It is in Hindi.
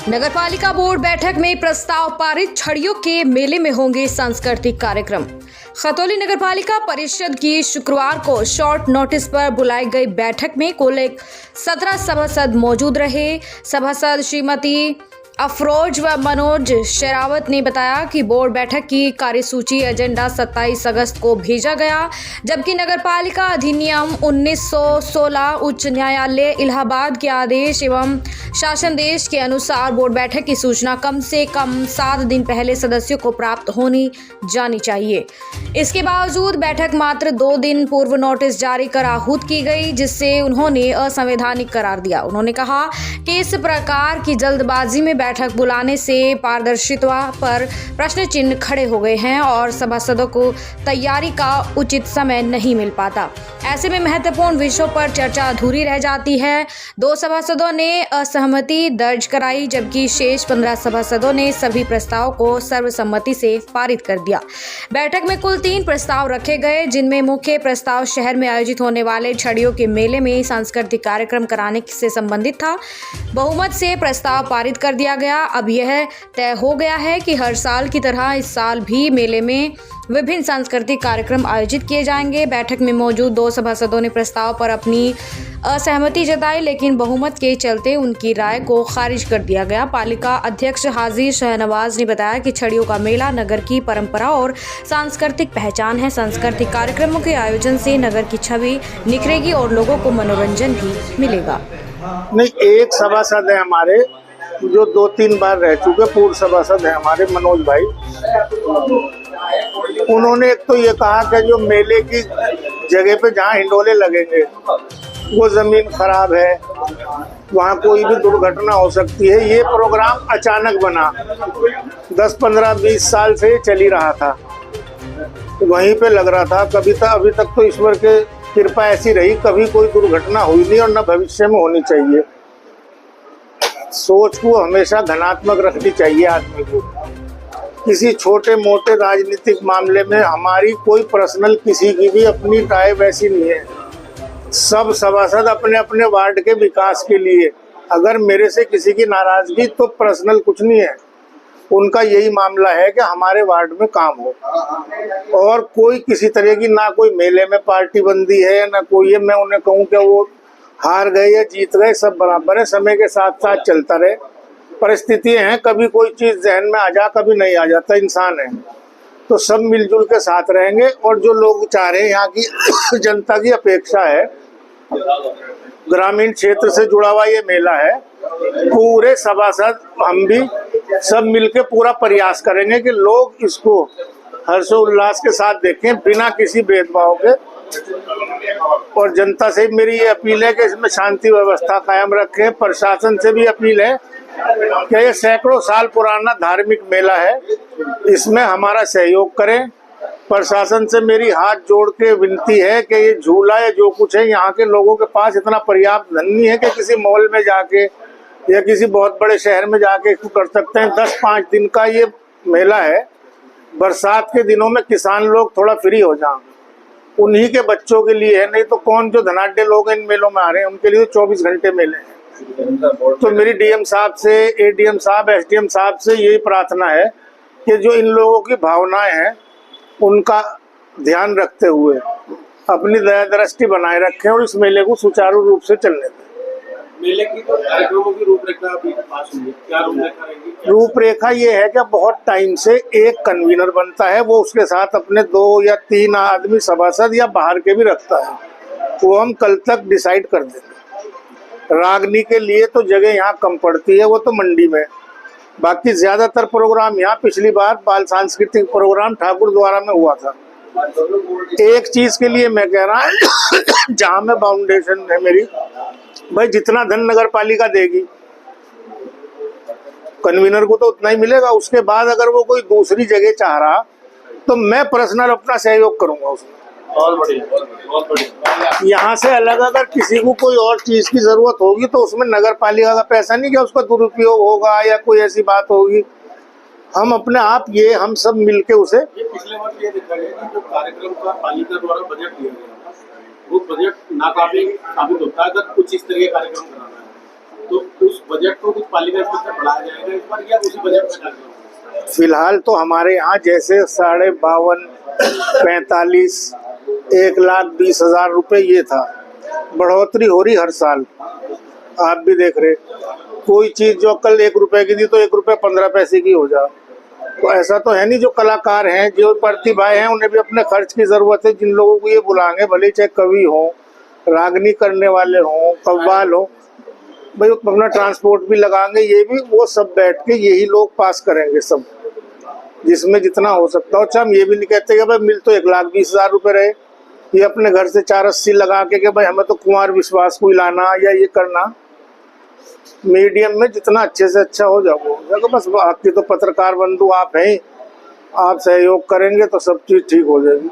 नगरपालिका बोर्ड बैठक में प्रस्ताव पारित, छड़ियों के मेले में होंगे सांस्कृतिक कार्यक्रम। खतौली नगरपालिका परिषद की शुक्रवार को शॉर्ट नोटिस पर बुलाई गई बैठक में कुल 17 सभासद मौजूद रहे। सभासद श्रीमती अफरोज व मनोज शेरावत ने बताया कि बोर्ड बैठक की कार्यसूची एजेंडा 27 अगस्त को भेजा गया, जबकि नगरपालिका अधिनियम 1916 उच्च न्यायालय इलाहाबाद के आदेश एवं शासनादेश के अनुसार बोर्ड बैठक की सूचना कम से कम 7 दिन पहले सदस्यों को प्राप्त होनी जानी चाहिए। इसके बावजूद बैठक मात्र 2 दिन पूर्व नोटिस जारी कर आहूत की गई, जिससे उन्होंने असंवैधानिक करार दिया। उन्होंने कहा कि इस प्रकार की जल्दबाजी में बैठक बुलाने से पारदर्शिता पर प्रश्न चिन्ह खड़े हो गए हैं और सभासदों को तैयारी का उचित समय नहीं मिल पाता। ऐसे में महत्वपूर्ण विषयों पर चर्चा अधूरी रह जाती है। 2 सभासदों ने असहमति दर्ज कराई, जबकि शेष 15 सभासदों ने सभी प्रस्ताव को सर्वसम्मति से पारित कर दिया। बैठक में कुल 3 प्रस्ताव रखे गए, जिनमें मुख्य प्रस्ताव शहर में आयोजित होने वाले छड़ियों के मेले में सांस्कृतिक कार्यक्रम कराने से संबंधित था। बहुमत से प्रस्ताव पारित कर दिया गया। अब यह तय हो गया है कि हर साल की तरह इस साल भी मेले में विभिन्न सांस्कृतिक कार्यक्रम आयोजित किए जाएंगे। बैठक में मौजूद 2 सभासदों ने प्रस्ताव पर अपनी असहमति जताई, लेकिन बहुमत के चलते उनकी राय को खारिज कर दिया गया। पालिका अध्यक्ष हाजी शहनवाज ने बताया कि छड़ियों का मेला नगर की परंपरा और सांस्कृतिक पहचान है। सांस्कृतिक कार्यक्रमों के आयोजन से नगर की छवि निखरेगी और लोगों को मनोरंजन भी मिलेगा। नहीं, एक सभासद है हमारे जो 2-3 बार रह चुके पूर्व सभासद है हमारे मनोज भाई। उन्होंने एक तो ये कहा कि जो मेले की जगह पे जहाँ हिंडोले लगेंगे वो जमीन खराब है, वहाँ कोई भी दुर्घटना हो सकती है। ये प्रोग्राम अचानक बना, 10, 15, 20 साल से चल ही रहा था, वहीं पे लग रहा था। अभी तक तो ईश्वर के कृपा ऐसी रही, कभी कोई दुर्घटना हुई नहीं और न भविष्य में होनी चाहिए। सोच को हमेशा धनात्मक रखनी चाहिए आदमी को। किसी छोटे मोटे राजनीतिक मामले में हमारी कोई पर्सनल किसी की भी अपनी राय वैसी नहीं है। सब सभासद अपने अपने वार्ड के विकास के लिए, अगर मेरे से किसी की नाराजगी तो पर्सनल कुछ नहीं है, उनका यही मामला है कि हमारे वार्ड में काम हो। और कोई किसी तरह की ना कोई मेले में पार्टी बंदी है ना कोई है। मैं उन्हें कहूँ कि वो हार गए या जीत गए, सब बराबर है, समय के साथ साथ चलता रहे। परिस्थितियां हैं, कभी कोई चीज़ जहन में आ जा, कभी नहीं आ जाता, इंसान है। तो सब मिलजुल के साथ रहेंगे। और जो लोग चाह रहे हैं, यहाँ की जनता की अपेक्षा है, ग्रामीण क्षेत्र से जुड़ा हुआ ये मेला है, पूरे सभासद हम भी सब मिलके पूरा प्रयास करेंगे कि लोग इसको हर्षोल्लास के साथ देखें, बिना किसी भेदभाव के। और जनता से मेरी ये अपील है कि इसमें शांति व्यवस्था कायम रखें। प्रशासन से भी अपील है कि ये सैकड़ों साल पुराना धार्मिक मेला है, इसमें हमारा सहयोग करें। प्रशासन से मेरी हाथ जोड़ के विनती है कि ये झूला या जो कुछ है, यहाँ के लोगों के पास इतना पर्याप्त धन नहीं है कि किसी मॉल में जाके या किसी बहुत बड़े शहर में जाके इसको कर सकते हैं। 10-5 दिन का ये मेला है, बरसात के दिनों में किसान लोग थोड़ा फ्री हो जाएं, उन्हीं के बच्चों के लिए है। नहीं तो कौन जो धनाढ्य लोग इन मेलों में आ रहे हैं उनके लिए 24 घंटे मेले हैं। तो मेरी डीएम साहब से, एडीएम साहब, एसडीएम साहब से यही प्रार्थना है कि जो इन लोगों की भावनाएं हैं उनका ध्यान रखते हुए अपनी दया दृष्टि बनाए रखें और इस मेले को सुचारू रूप से चलने दें। मेले की तो कार्यक्रमों की रूपरेखा अभी पास हुई है, क्या रूपरेखा रहेगी? रूपरेखा ये है कि बहुत टाइम से एक कन्वीनर बनता है, वो उसके साथ अपने 2 या 3 आदमी सभासद या बाहर के भी रखता है, वो हम कल तक डिसाइड कर देंगे। रागनी के लिए तो जगह यहाँ कम पड़ती है, वो तो मंडी में। बाकी ज्यादातर प्रोग्राम यहाँ, पिछली बार बाल सांस्कृतिक प्रोग्राम ठाकुर द्वारा में हुआ था। एक चीज के लिए मैं कह रहा हूँ, जहाँ में फाउंडेशन है मेरी, भाई जितना धन नगर पालिका देगी कन्वीनर को तो उतना ही मिलेगा। उसके बाद अगर वो कोई दूसरी जगह चाह रहा तो मैं पर्सनल अपना सहयोग करूंगा उसमें। बहुत बढ़िया। यहाँ से अलग अगर किसी को कोई और चीज की जरूरत होगी तो उसमें नगर पालिका का पैसा नहीं कि उसका दुरुपयोग होगा या कोई ऐसी बात होगी। हम अपने आप हम सब मिलके उसे पिछले वर्ष ये देखा गया कि जो कार्यक्रम का पालिका द्वारा बजट दिया गया वो बजट नाकाफी साबित होता है अगर कुछ इस तरह के कार्यक्रम कराना है। तो उस बजट को कुछ पालिका स्तर से बढ़ाया जाएगा इस बार या उसी बजट में डालेंगे? फिलहाल तो हमारे यहाँ जैसे 52,000, 45, 1,20,000 रुपए ये था, बढ़ोतरी हो रही हर साल। आप भी देख रहे, कोई चीज जो कल 1 रुपए की थी तो 1 रुपए 15 पैसे की हो जा। तो ऐसा तो है नहीं, जो कलाकार हैं, जो प्रतिभाएं हैं, उन्हें भी अपने खर्च की जरूरत है। जिन लोगों को ये बुलाएंगे, भले चाहे कवि हो, रागनी करने वाले हों, कव्वाल हो, भाई अपना ट्रांसपोर्ट भी लगाएंगे, ये भी वो सब बैठ के यही लोग पास करेंगे सब, जिसमें जितना हो सकता हो। अच्छा, हम ये भी नहीं कहते कि भाई मिल तो 1,20,000 रुपए रहे, ये अपने घर से 480 लगा के कि भाई हमें तो कुमार विश्वास को लाना या ये करना। मीडियम में जितना अच्छे से अच्छा हो जाओ, बस बाकी तो पत्रकार बंधु आप हैं, आप सहयोग करेंगे तो सब चीज़ ठीक हो जाएगी।